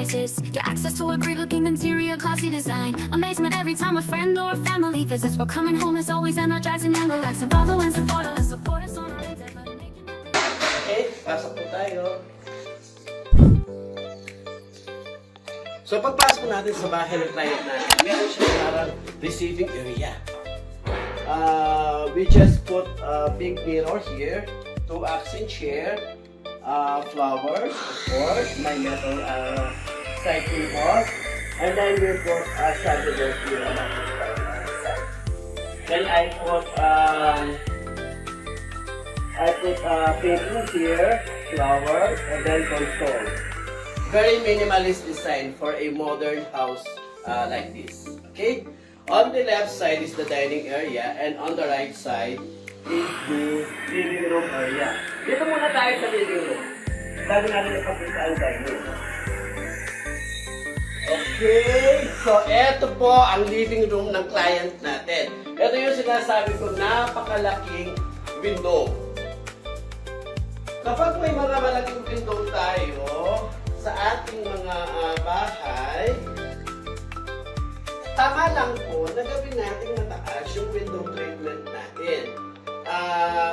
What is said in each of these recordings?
prices. Get access to a great-looking interior, classy design. Amazement every time a friend or a family visits. We're coming home is always energizing and relaxing. Follow and support us on our endeavor. Okay, pasok po tayo. So, pagpasok po natin sa bahay ng client natin, meron siya parang receiving area. We just put a big mirror here, 2 accent chair, flowers, of course, my metal cycling horse, and then we put a chandelier here on the side. Then I put painting here, flowers, and then console. Very minimalist design for a modern house like this. Okay? On the left side is the dining area, and on the right side is the living room area. Dito muna tayo sa living room. Bago natin ipakita ang dining. Okay, so eto po ang living room ng client natin. Ito yung sinasabi ko, napakalaking window. Kapag may mga malaking window tayo sa ating mga bahay, tama lang po na gawin natin mataas yung window treatment natin.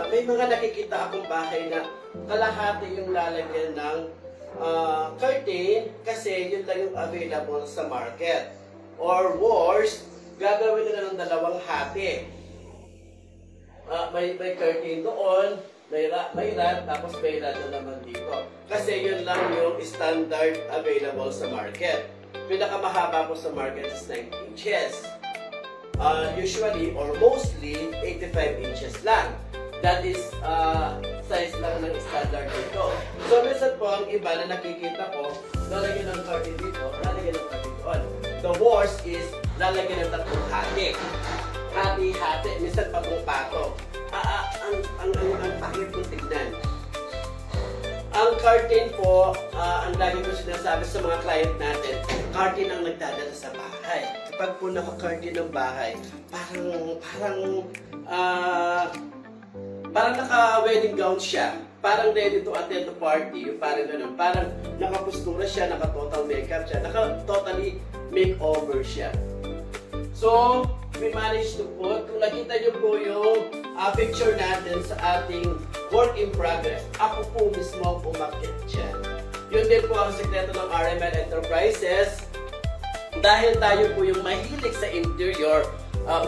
May mga nakikita akong bahay na kalahati yung lalagyan ng curtain kasi yun lang yung available sa market. Or worse, gagawin nila ng dalawang hati. May curtain doon, may rod, tapos may rod na naman dito. Kasi yun lang yung standard available sa market. Pinakamahaba po sa market is 90 inches. Usually or mostly 85 inches lang. That is size lang ng standard dito. So minsan po ang iba na nakikita ko, lalagyan ng curtain dito, lalagyan ng curtain doon. The worst is lalagyan ng tatlong hati. Hati-hati, minsan patong-patong. Ang pangit kong tignan. Ang curtain po, ang lagi ko sinasabi sa mga client natin, curtain ang nagdadala sa bahay. Kapag po naka-curtain ng bahay, parang naka-wedding gown siya. Parang ready to attend the party. Parang ganun. Parang naka-postura siya, naka-total makeup siya, naka-totally makeover siya. So, we managed to put, kung nakita nyo po yung picture natin sa ating work in progress, ako po mismo umakyat dyan. Yun din po ang sekreto ng RML Enterprises. Dahil tayo po yung mahilig sa interior,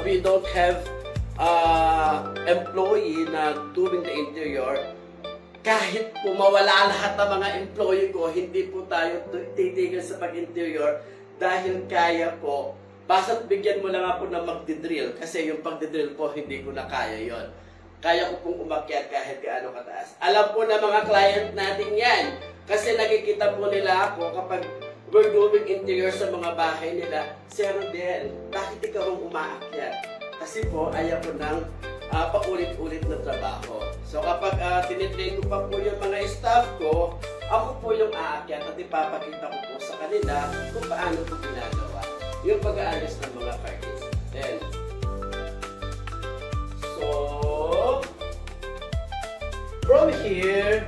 we don't have employee na doing the interior. Kahit po mawala lahat ng mga employee ko, hindi po tayo titigil sa pag-interior dahil kaya po. Basta't bigyan mo lang ako ng magdidrill kasi yung pagdidrill po hindi ko na kaya yon. Kaya ko pong umakyat kahit gaano kataas. Alam po na mga client natin yan kasi nakikita po nila ako kapag we're doing interior sa mga bahay nila. Sir Rodel, bakit ikaw ang umaakyat? Kasi po ayaw ko ng paulit-ulit na trabaho. So kapag tinitrain ko pa po yung mga staff ko, ako po yung aakyat at ipapakita ko po sa kanila kung paano po ginagawa yung pag-aayos ng mga curtains. Then, so, from here,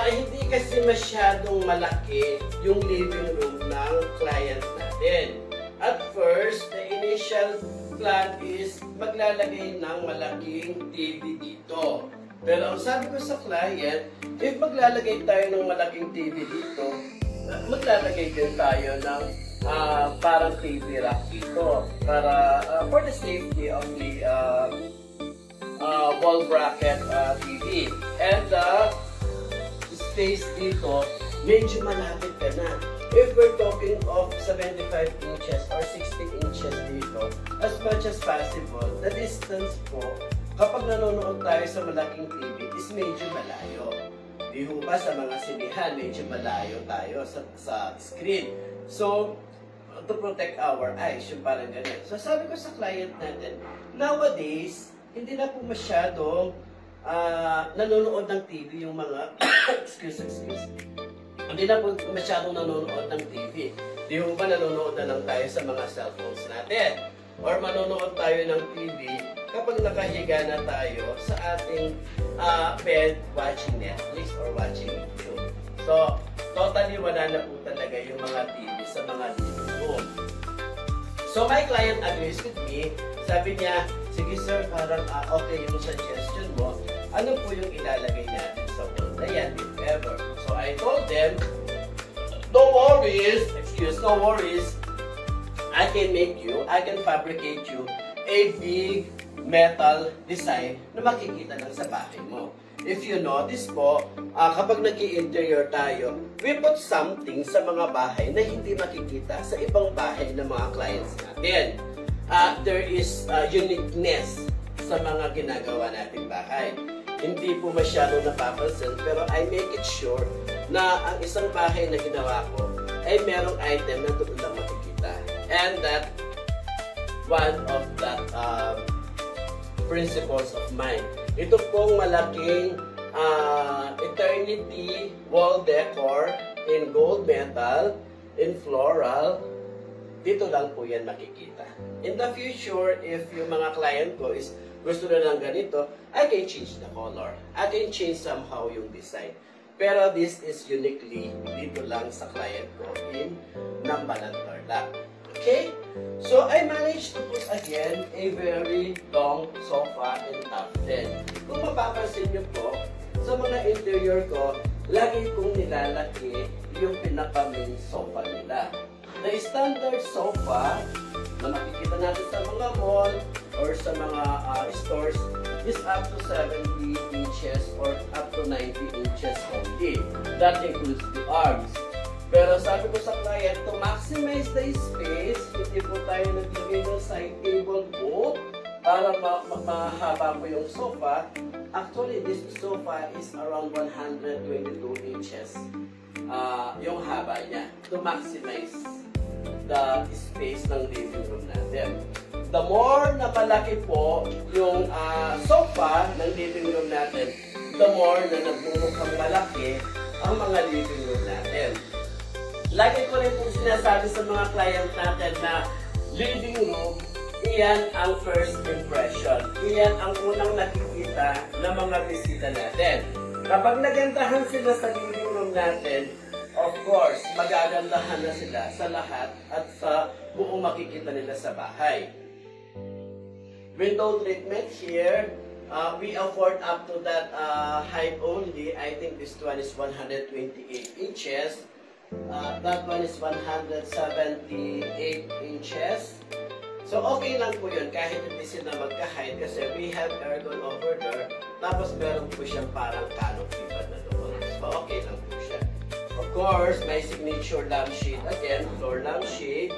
hindi kasi masyadong malaki yung living room ng client natin. At first, the initial plan is maglalagay ng malaking TV dito. Pero ang sabi ko sa client, if maglalagay tayo ng malaking TV dito, maglalagay din tayo ng parang TV rack dito para for the safety of the wall bracket TV. And the space dito, medyo malapit ka na. If we're talking of 75 inches or 60 inches dito, as much as possible, the distance po, kapag nanonood tayo sa malaking TV, is medyo malayo. Di ho ba sa mga sinihan, medyo malayo tayo sa screen. So, to protect our eyes, yung parang ganyan. So, sabi ko sa client natin, nowadays, hindi na po masyadong nanonood ng TV yung mga, excuse. Hindi na po masyadong nanonood ng TV. Di ho ba nanonood na lang tayo sa mga cellphones natin? Or manonood tayo ng TV kapag nakahiga na tayo sa ating bed watching Netflix or watching YouTube. So, totally wala na po talaga yung mga TV sa mga living room. So, my client agrees with me. Sabi niya, sige sir, parang okay yung suggestion mo. Ano po yung ilalagay natin sa wall na yan, if ever? So, I told them, no worries, no worries. I can fabricate you a big metal design na makikita lang sa bahay mo. If you notice po, kapag nag-i-interior tayo, we put something sa mga bahay na hindi makikita sa ibang bahay ng mga clients natin. There is uniqueness sa mga ginagawa nating bahay. Hindi po masyado napapansin, pero I make it sure na ang isang bahay na ginawa ko ay merong item na doon lang makikita. And that one of that principles of mine. Ito pong malaking eternity wall decor in gold metal, in floral, dito lang po yan makikita. In the future, if yung mga client ko is gusto na lang ganito, I can change the color. I can change somehow yung design. Pero this is uniquely dito lang sa client ko in Nambalan, Tarlac. Okay? So, I managed to put again a very long sofa in top 10. Kung mapapansin nyo po, sa mga interior ko, lagi kong nilalaki yung pinaka-main sofa nila. The standard sofa na makikita natin sa mga mall or sa mga stores is up to 70 inches or up to 90 inches only. That includes the arms. Pero sabi ko sa client, to maximize the space, hindi po tayo naglagay ng side table po para mahaba po yung sofa. Actually, this sofa is around 122 inches yung haba niya to maximize the space ng living room natin. The more na malaki po yung sofa ng living room natin, the more na nagmumukhang malaki ang mga living room natin. Lagi ko rin po sinasabi sa mga client natin na living room, iyan ang first impression. Iyan ang unang nakikita ng mga bisita natin. Kapag nagandahan sila sa living room natin, of course, magagandahan na sila sa lahat at sa buong makikita nila sa bahay. Window treatment here, we afford up to that height only. I think this one is 128 inches. That one is 178 inches. So, okay lang po yun kahit hindi sila magka-height kasi we have aircon over there. Tapos, meron po siyang parang canopy pa na doon. So, okay lang po siya. Of course, my signature lampshade again, floor lampshade.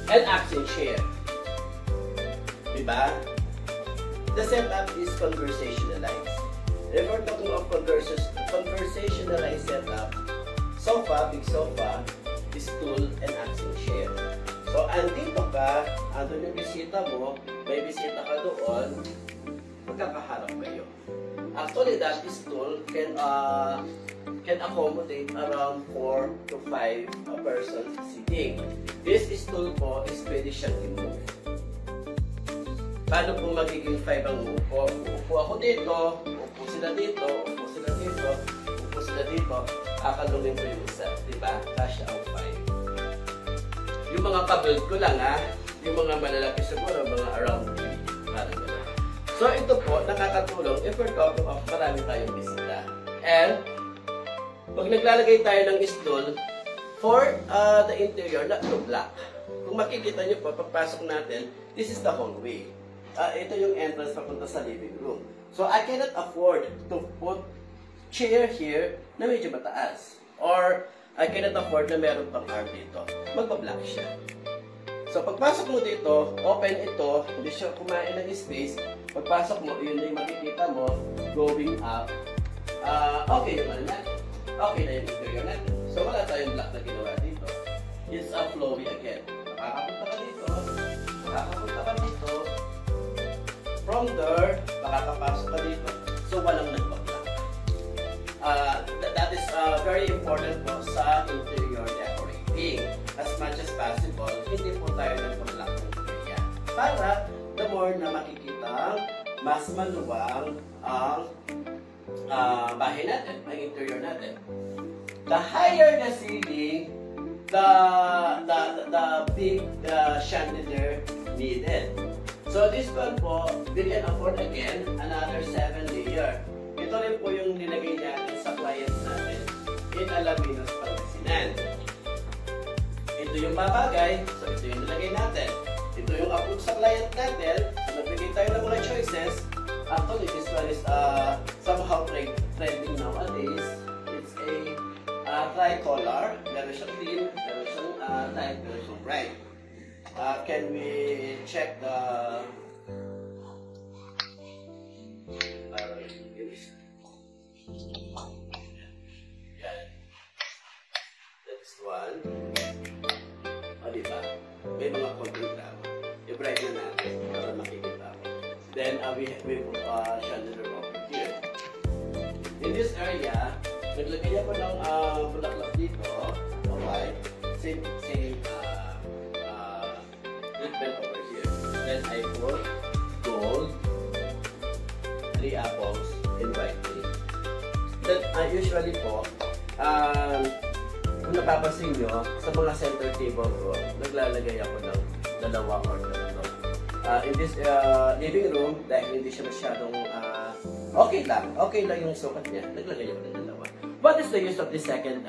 And accent chair. Diba? The setup is conversationalized. If we're talking of conversationalized setup, sofa, big sofa, stool, and accent chair. So, andito ka, andun yung bisita mo, may bisita ka doon, magkakaharap kayo. Actually, that stool can accommodate around 4 to 5 persons sitting. This stool po is pwede siyang i-move. Paano po magiging 5 ang upo? Upo ako dito, upo sila dito, upo sila dito, upo sila dito, kakalungin ko yung isa, diba? Kasya ang 5. Yung mga ka-build ko lang yung mga malalaki siguro, mga around 3, parang gano'n. So ito po, nakakatulong if we're talking of marami tayong bisita. And, pag naglalagay tayo ng stool, for the interior, not to black. Kung makikita nyo po, pagpasok natin, this is the hallway. Ito yung entrance papunta sa living room. So, I cannot afford to put chair here na medyo mataas. Or, I cannot afford na meron pang arm dito. Magpa-black siya. So, pagpasok mo dito, open ito, hindi siya kumain ng space. Pagpasok mo, yun na yung makikita mo, going up. Okay naman natin. Okay na yung interior natin. So, wala tayong black na ginawa dito. It's a flowy again. Makakapunta ka dito. Makakapunta ka dito. From there, makakapasok ka dito. So, walang nagpa-black. That is very important po sa interior decorating. As much as possible, hindi po tayo nagpa-black ng area. Para, the more na makikita, mas maluwang ang bahay natin, ang interior natin. The higher the ceiling, the big chandelier needed. So this one po, we can afford again another 7 layer. Ito rin po yung nilagay natin sa client natin in Alaminos, Pangasinan. Ito yung babagay, so ito yung nilagay natin. Ito yung approve sa client natin. So nagbigay tayo ng mga choices. Actually, this one is somehow trending nowadays. It's a tricolor. Meron siyang green, meron siyang light, meron siyang bright. Can we check the next one? Diba? May mga konting drama. I-bright na natin para makikita ko. Then we put chandelier over here. In this area, naglagay ako ng bulaklak dito. Okay? Same treatment over here. Then I put gold, 3 apples, and white tea. Then usually po, kung napapansin nyo, sa mga center table ko, naglalagay ako ng 2 or 3. In this living room, dahil hindi siya masyadong okay lang yung sukat niya, naglagay ako ng 2. What is the use of the second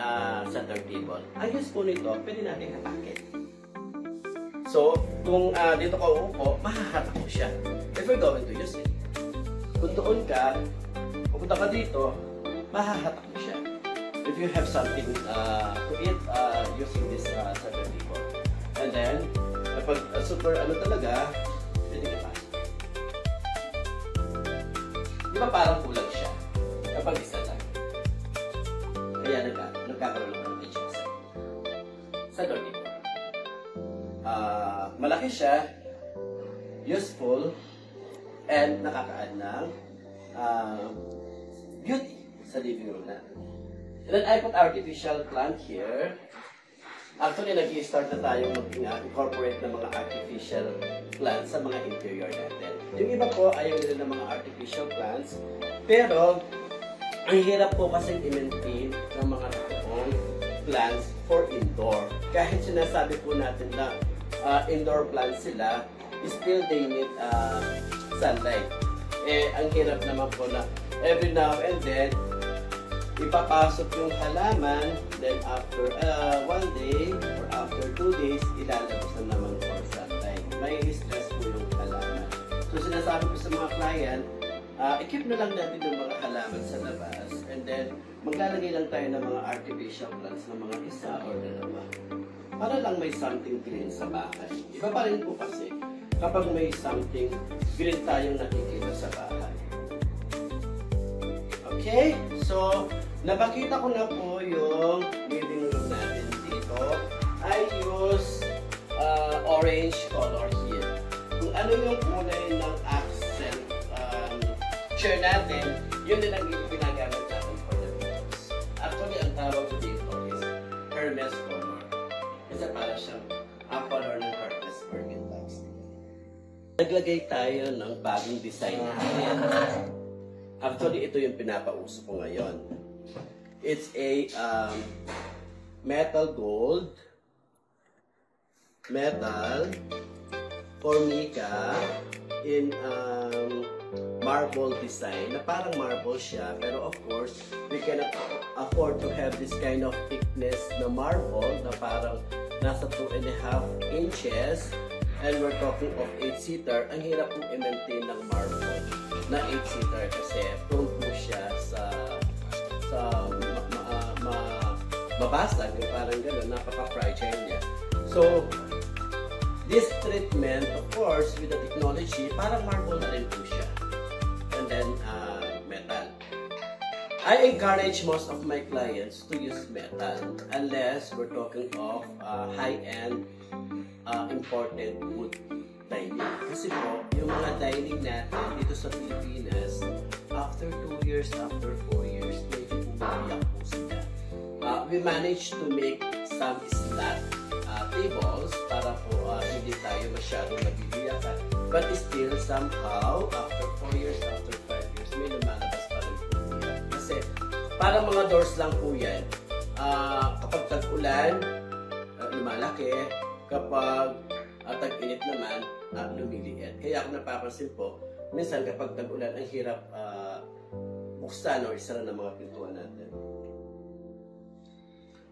center table? Ang use po nito, pwede natin hatakin. So, kung dito ka uupo, mahahatak mo siya. If you're going to use it. Kung doon ka, pupunta ka dito, mahahatak mo siya. If you have something to eat using this center table. And then, kapag super talaga, pwede ka pa. Di ba parang kulang siya? Kapag isa lang. Kaya nagkakaroon ng tension sa center table. Malaki siya, useful, and nakaka-add ng beauty sa living room natin. And then I put artificial plant here. Actually, nag-i-start na tayo mag-incorporate ng mga artificial plants sa mga interior natin. Yung iba po, ayaw nila ng mga artificial plants. Pero, ang hirap po kasi i-maintain ng mga totoong plants for indoor. Kahit sinasabi po natin na indoor plants sila, still they need sunlight. Ang hirap naman po na every now and then, ipapasok yung halaman, then after 1 day or after 2 days, ilalabas na naman for sunlight. May stress po yung halaman. So sinasabi ko sa mga client, i-keep na lang natin yung mga halaman sa labas, and then maglalagay lang tayo ng mga artificial plants na mga 1 or 2. Para lang may something green sa bahay. Iba pa rin po kasi kapag may something green tayong nakikita sa bahay. Okay? So, napakita ko na po yung living room natin dito. I use orange color here. Kung ano yung kulay ng accent chair natin, yun din ang ginagamit natin for the windows. Actually, ang tawag ko dito is Hermes color. Kasi para siyang color ng Hermes Mercantile. Naglagay tayo ng bagong design natin. Actually, ito yung pinapauso ko ngayon. It's a metal gold, metal, formica, in marble design, na parang marble siya, pero of course, we cannot afford to have this kind of thickness na marble na parang nasa 2.5 inches, and we're talking of 8-seater. Ang hirap po i-maintain ng marble na 8-seater kasi prone po siya sa mabasag, parang gano'n, napaka-fragile niya. So, this treatment, of course, with the technology, parang marble na rin po siya. And then, metal. I encourage most of my clients to use metal unless we're talking of high-end imported wood dining. Kasi po, yung mga dining natin dito sa Pilipinas, after 2 years, after 4 years, medyo bumabiyak po sila. We managed to make some slat tables para po hindi tayo masyadong nabibiyakan. But still, somehow, after 4 years, after 5 years, may lumalabas pa rin po niya. Parang mga doors lang po yan. Kapag tag-ulan, lumalaki. Kapag tag-init naman, lumiliit. Kaya kung napapansin po, minsan kapag tag-ulan, ang hirap buksan o isara ng mga pintuan natin.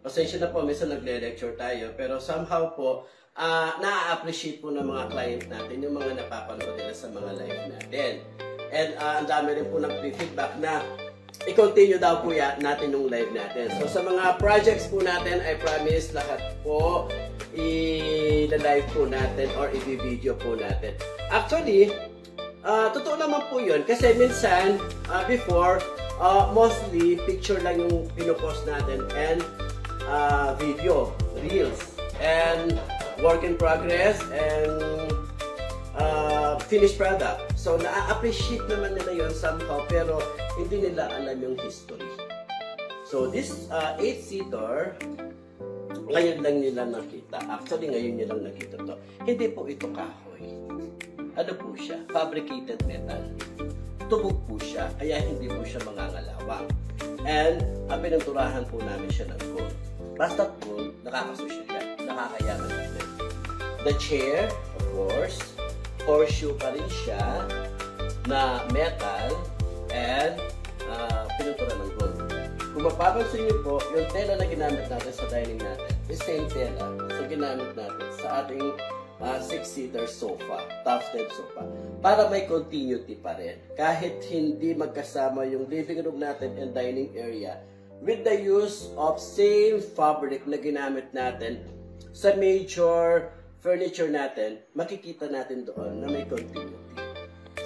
Pasensya na po, minsan nagle-lecture tayo, pero somehow po, na-appreciate po ng mga client natin yung mga napapanood nila sa mga live natin. And ang dami rin po nag-feedback na i-continue daw po natin yung live natin. So sa mga projects po natin, I promise lahat po i-live po natin or i-video po natin. Actually, totoo naman po yun kasi minsan, before, mostly picture lang yung pinopost natin and video, reels, and work in progress, and finished product. So, na-appreciate naman nila yon somehow, pero hindi nila alam yung history. So, this 8-seater, ngayon lang nila nakita. Actually, ngayon nila nakita to. Hindi po ito kahoy. Ano po siya? Fabricated metal. Tubog po siya, kaya hindi po siya mangangalawang. And, pinagturahan po namin siya ng gold. Basta gold, nakakasusyal yan. Nakakayaman natin. The chair, of course, horseshoe pa rin siya na metal and pinutura ng gold. Kung mapapansin niyo po, yung tela na ginamit natin sa dining natin, the same tela sa ginamit natin sa ating 6-seater sofa, tufted sofa, para may continuity pa rin. Kahit hindi magkasama yung living room natin and dining area, with the use of same fabric na ginamit natin sa major furniture natin, makikita natin doon na may continuity.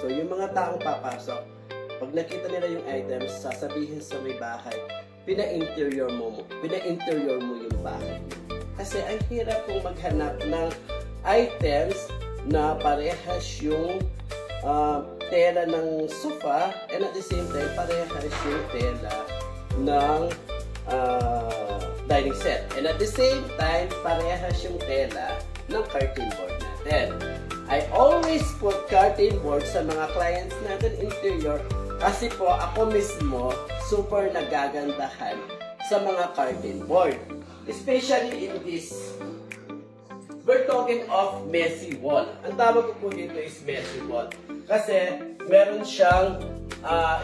So, yung mga taong papasok, pag nakita nila yung items, sasabihin sa may bahay, pina-interior mo yung bahay. Kasi ang hirap kong maghanap ng items na parehas yung tela ng sofa and at the same time, parehas yung tela ng dining set. And at the same time, parehas yung tela ng curtain board natin. I always put curtain board sa mga clients natin interior kasi po ako mismo super nagagandahan sa mga curtain board. Especially in this, we're talking of messy wall. Ang tawag ko po dito is messy wall. Kasi meron siyang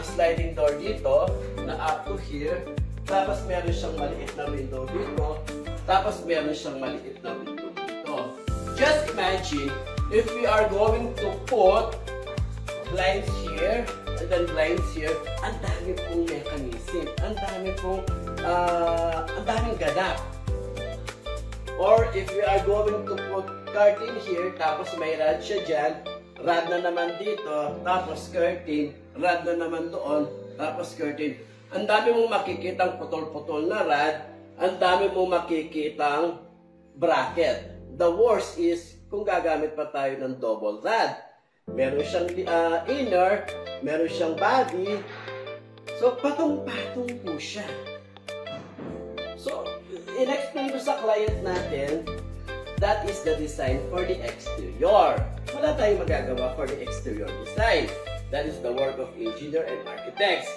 sliding door dito na up to here. Tapos meron siyang maliit na window dito. Tapos meron siyang maliit na window dito. Just imagine if we are going to put blinds here and then blinds here, ang dami pong mechanism, ang daming ganap. Or if we are going to put curtain here, tapos may rad siya dyan, rad na naman dito, tapos curtain, rad na naman doon, tapos curtain. Ang dami mong makikitang putol-putol na rad, ang dami mong makikitang bracket. The worst is kung gagamit pa tayo ng double rad. Meron siyang inner, meron siyang body. So, patong-patong po siya. So, in-explain ko sa client natin, that is the design for the exterior. Wala tayong magagawa for the exterior design. That is the work of engineer and architects.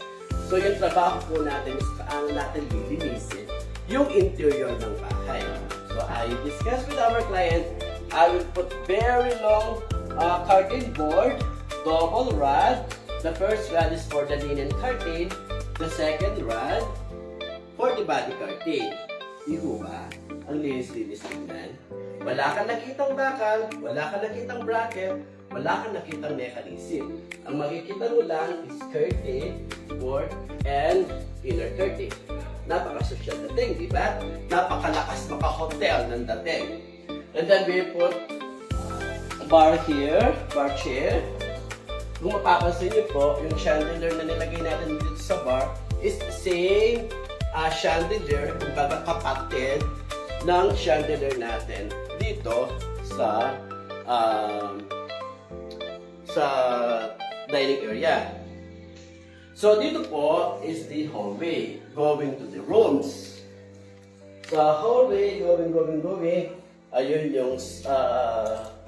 So, yung trabaho po natin is paano natin lilinisin yung interior ng bahay. So, I discussed with our client, I will put very long curtain board, double rod. The first rod is for the linen curtain. The second rod for the body curtain. Iho ba? Ang linis-linis tingnan. Wala kang nakitang bakal, wala kang nakitang bracket, wala kang nakitang mechanism. Ang makikita mo lang is curtain, board, and inner curtain. Napaka-social dating, di ba? Napakalakas maka-hotel ng dating. And then we put bar here, bar chair. Kung mapapansin niyo po, yung chandelier na nilagay natin dito sa bar is same chandelier, kumbaga kapatid ng chandelier natin dito sa dining area. So, dito po is the hallway going to the rooms. Sa hallway, going. Ayun yung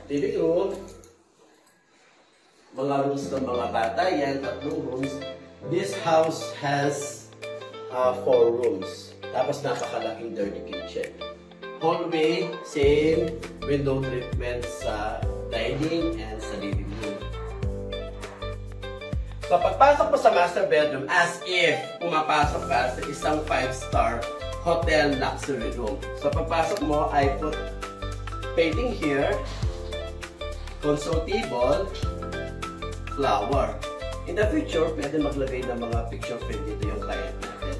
living room. Mga rooms ng mga bata. Yan, 3 rooms. This house has 4 rooms. Tapos napakalaking dirty kitchen. Hallway, same window treatment sa dining and sa living room. So pagpasok mo sa master bedroom, as if pumapasok ka sa isang 5-star hotel luxury room. So pagpasok mo, I put painting here, console table, flower. In the future, pwede maglagay ng mga picture frame dito yung client natin.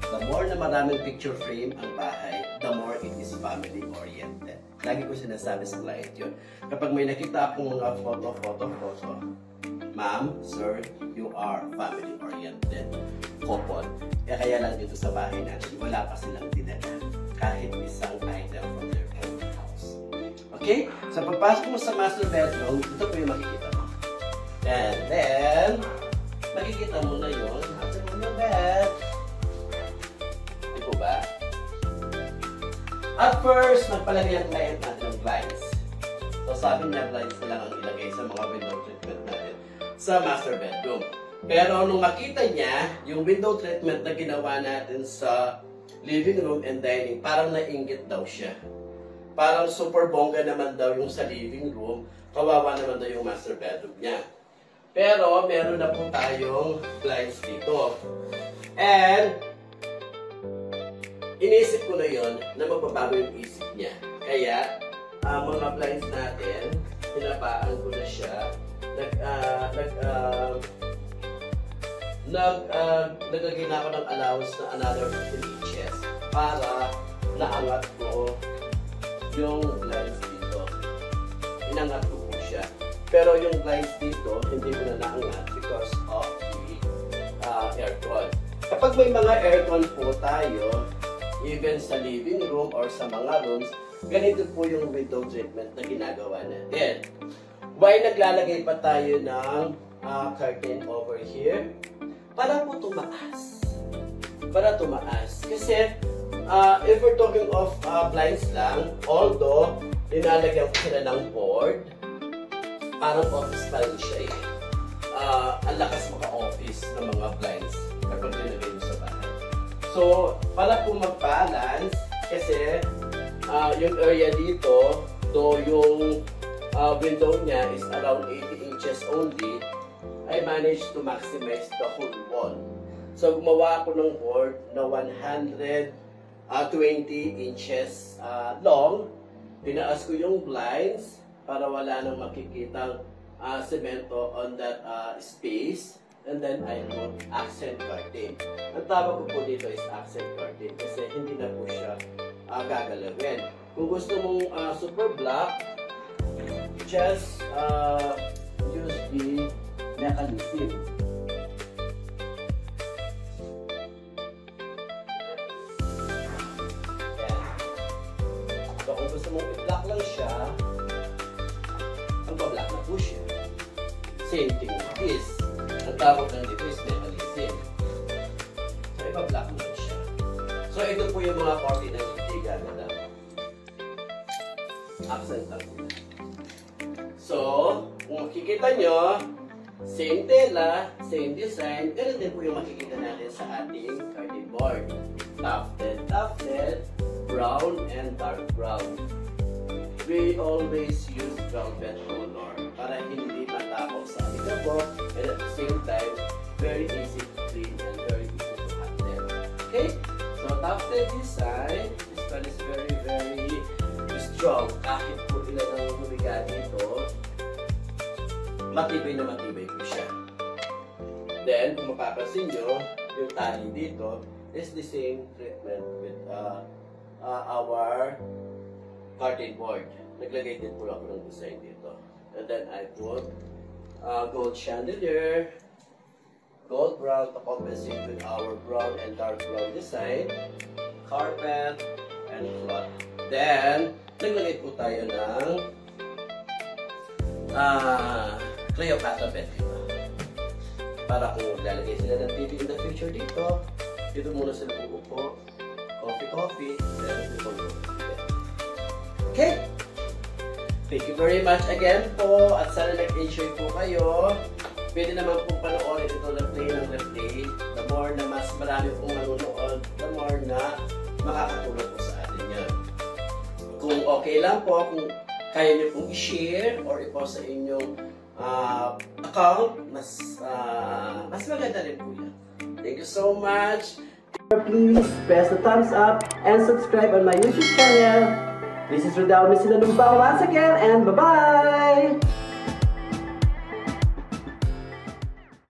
The more na maraming picture frame ang bahay, the more it is family-oriented. Lagi ko sinasabi sa client yun. Kapag may nakita akong mga photo, ma'am, sir, you are family-oriented couple. Kaya lang dito sa bahay natin, wala pa silang dinala kahit isang item from their own house. Okay? So pagpasok mo sa master bedroom, ito po yung makikita mo. And then, makikita mo na yun. After mo yung bed. Di po ba? At first, nagpalagay ang client natin ng blinds. So sabi niya, blinds na lang ang ilagay sa mga window treatment natin sa master bedroom. Pero nung makita niya, yung window treatment na ginawa natin sa living room and dining, parang nainggit daw siya. Parang super bongga naman daw yung sa living room, kawawa naman daw yung master bedroom niya. Pero meron na po tayong blinds dito. And inisip ko na yon na magbabago yung isip niya. Kaya ang mga blinds natin, pinapaan ko na siya. Nagagay na ako ng allowance na another 15 inches para naangat ko yung blinds dito. Inangat ko po siya. Pero yung blinds dito, hindi ko na naangat because of the aircon. Kapag may mga aircon po tayo, even sa living room or sa mga rooms, ganito po yung window treatment na ginagawa natin. Why naglalagay pa tayo ng curtain over here? Para po tumaas. Para tumaas. Kasi, if we're talking of blinds lang, although, linalagyan ko sila ng board, parang office pa rin siya eh. Ang lakas maka-office ng mga blinds kapag linagay mo sa bahay. So, para po mag-balance, kasi yung area dito, though yung window niya is around 80 inches only, I managed to maximize the whole wall. So, gumawa ako ng board na 120 inches long. Tinaas ko yung blinds para wala nang makikitang semento on that space. And then, I put accent curtain. Ang tawag ko po dito is accent curtain kasi hindi na po siya gagalawin. Kung gusto mong super black, just use the mechanism. Yan. So, kung gusto mong i-black lang siya, ang pa-black na po siya. Same thing with this. Ang tawag lang dito is mechanism. So, ipa-black lang siya. So, ito po yung mga party na hindi gagalaw. Accent lang sila. So, kung makikita nyo, same tela, same design, ganun din po yung makikita natin sa ating curtain board. Tufted, brown, and dark brown. We always use velvet color para hindi matapok sa alikabok and at the same time, very easy to clean and very easy to handle. Okay? So, tufted design, this one is very, very strong. Kahit po ilan ang humiga dito, matibay na matibay po siya. Then, kung mapapansin nyo, yung tali dito is the same treatment with our curtain board. Naglagay din po ako ng design dito. And then, I put gold chandelier, gold brown to compensate with our brown and dark brown design, carpet, and cloth. Then, naglagay po tayo ng Cleopatra bed dito. Para kung lalagay sila ng TV in the future dito, dito muna sila uupo, coffee, then dito muna. Okay? Thank you very much again po at sana nag-enjoy po kayo. Pwede naman po panoorin ito na play ng replay. The more na mas marami pong manunood, the more na makakatulong po sa atin yan. Kung okay lang po, kung kaya niyo pong i-share or i-post sa inyong account, mas maganda rin po yan. Thank you so much. Please press the thumbs up and subscribe on my YouTube channel. This is Rodel Misilanumbao once again, and bye-bye!